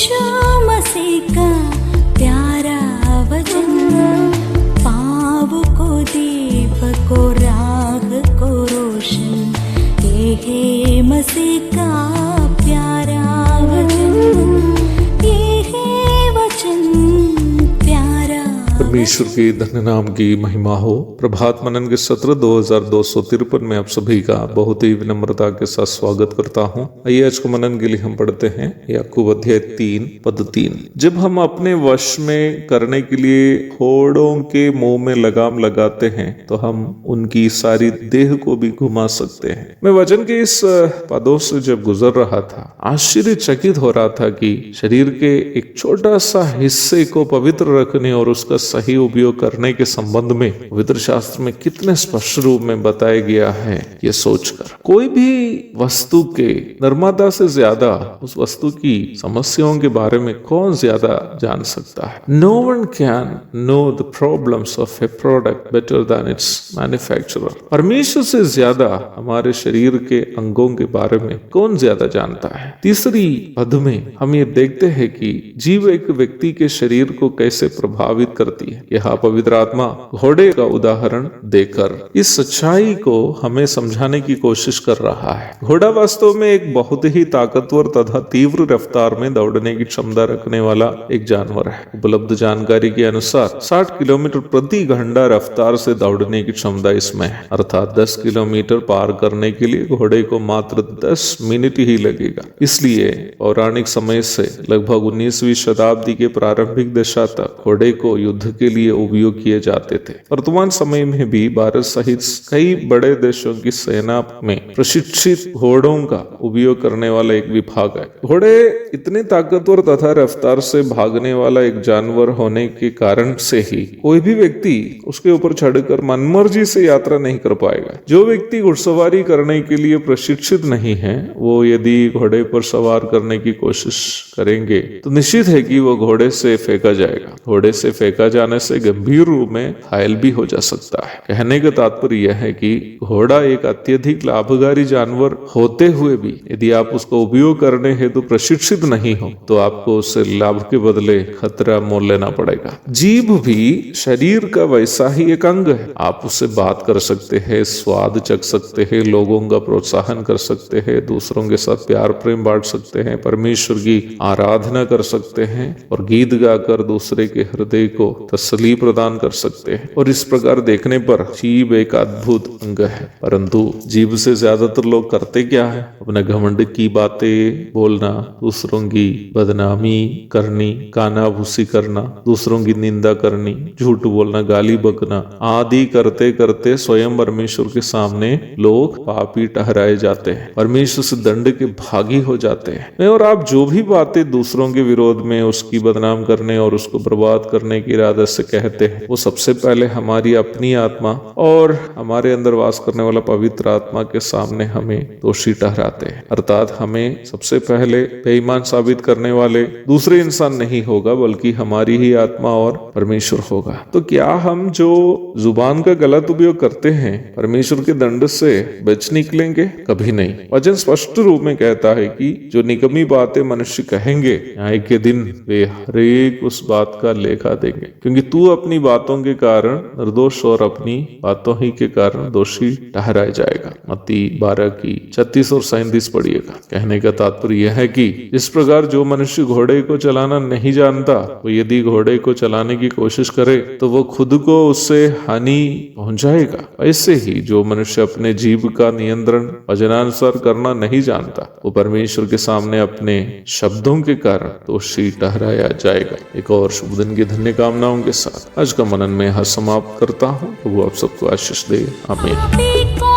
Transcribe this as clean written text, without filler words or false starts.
यीशु मसीह का प्यारा वचन, पाँव को दीपक को राह को रोशन, ये है मसीह का प्यारा वचन, ये है वचन प्यारा। परमेश्वर के धन्य नाम की महिमा हो। प्रभात मनन के सत्र 2253 में आप सभी का बहुत ही विनम्रता के साथ स्वागत करता हूं। आइए आज को मनन के लिए हम पढ़ते हैं याकूब अध्याय 3 पद 3। जब हम अपने वश में करने के लिए होड़ों के मुंह में लगाम लगाते हैं तो हम उनकी सारी देह को भी घुमा सकते हैं। मैं वचन के इस पदों से जब गुजर रहा था, आश्चर्यचकित हो रहा था कि शरीर के एक छोटा सा हिस्से को पवित्र रखने और उसका सही उपयोग करने के संबंध में पवित्र शास्त्र में कितने स्पष्ट रूप में बताया गया है। ये सोचकर कोई भी वस्तु के निर्माता से ज्यादा उस वस्तु की समस्याओं के बारे में कौन ज्यादा जान सकता है। No one can know the problems of a product better than its manufacturer. परमेश्वर से ज्यादा हमारे शरीर के अंगों के बारे में कौन ज्यादा जानता है। तीसरी पद में हम ये देखते हैं कि जीव एक व्यक्ति के शरीर को कैसे प्रभावित करती है। यहाँ पवित्र आत्मा घोड़े का उदाहरण देकर इस सच्चाई को हमें समझाने की कोशिश कर रहा है। घोड़ा वास्तव में एक बहुत ही ताकतवर तथा तीव्र रफ्तार में दौड़ने की क्षमता रखने वाला एक जानवर है। उपलब्ध जानकारी के अनुसार 60 किलोमीटर प्रति घंटा रफ्तार से दौड़ने की क्षमता इसमें है, अर्थात 10 किलोमीटर पार करने के लिए घोड़े को मात्र 10 मिनट ही लगेगा। इसलिए पौराणिक समय से लगभग 19वीं शताब्दी के प्रारंभिक दशा तक घोड़े को युद्ध के लिए उपयोग किए जाते थे। वर्तमान समय में भी भारत सहित कई बड़े देशों की सेना में प्रशिक्षित घोड़ों का उपयोग करने वाला एक विभाग है। घोड़े इतने ताकतवर तथा रफ्तार से भागने वाला एक जानवर होने के कारण से ही कोई भी व्यक्ति उसके ऊपर चढ़कर मनमर्जी से यात्रा नहीं कर पाएगा। जो व्यक्ति घुड़सवारी करने के लिए प्रशिक्षित नहीं है, वो यदि घोड़े पर सवार करने की कोशिश करेंगे तो निश्चित है कि वो घोड़े से फेंका जाएगा। घोड़े से फेंका जाने से गंभीर रूप में घायल भी हो जा सकता है। कहने का तात्पर्य यह है कि घोड़ा एक अत्यधिक लाभकारी जानवर होते हुए भी यदि आप उसका उपयोग करने हेतु प्रशिक्षित नहीं हो तो आपको उससे लाभ के बदले खतरा मोल लेना पड़ेगा। जीभ भी शरीर का वैसा ही एक अंग है। आप उससे बात कर सकते हैं, स्वाद चख सकते हैं, लोगों का प्रोत्साहन कर सकते हैं, दूसरों के साथ प्यार प्रेम बांट सकते हैं, परमेश्वर की आराधना कर सकते हैं और गीत गाकर दूसरे के हृदय को तसल्ली प्रदान कर सकते हैं। और इस प्रकार देखने पर जीभ एक अद्भुत अंग है। परंतु जीभ से ज्यादातर लोग करते क्या है? अपने घमंड की बातें बोलना, दूसरों की बदनामी करनी, कानाभूसी करना, दूसरों की निंदा करनी, झूठ बोलना, गाली बकना आदि करते करते स्वयं परमेश्वर के सामने लोग पापी ठहराए जाते हैं, परमेश्वर से दंड के भागी हो जाते हैं। मैं और आप जो भी बातें दूसरों के विरोध में उसकी बदनाम करने और उसको बर्बाद करने की इरादे से कहते हैं, वो सबसे पहले हमारी अपनी आत्मा और हमारे अंदर वास करने वाला पवित्र आत्मा के सामने हमें दोषी ठहराते हैं। अर्थात हमें सबसे पहले बेईमान साबित करने वाले दूसरे इंसान नहीं होगा, बल्कि हमारी ही आत्मा और परमेश्वर होगा। तो क्या हम जो जुबान का गलत उपयोग करते हैं परमेश्वर के दंड से बच निकलेंगे? कभी नहीं। वचन स्पष्ट रूप में कहता है कि जो निकम्मी बातें मनुष्य कहेंगे, न्याय के दिन वे हरेक उस बात का लेखा देंगे, क्योंकि तू अपनी बातों के कारण निर्दोष और अपनी बातों ही के कारण दोषी ठहराया जाएगा। मत्ती 12 की 36 और 37 पढ़िएगा। कहने का तात्पर्य यह है कि इस प्रकार जो मनुष्य घोड़े को चलाना नहीं जानता, वो यदि घोड़े को चलाने की कोशिश करे तो वो खुद को उससे हानि पहुंचाएगा। ऐसे ही जो मनुष्य अपने जीभ का नियंत्रण वचनानुसार करना नहीं जानता, वो परमेश्वर के सामने अपने शब्दों के कारण दोषी ठहराया जाएगा। एक और शुभ दिन की धन्य कामनाओं के साथ आज का मनन में समाप्त करता हूँ। प्रभु आप सबको आशीष दे। आमीन।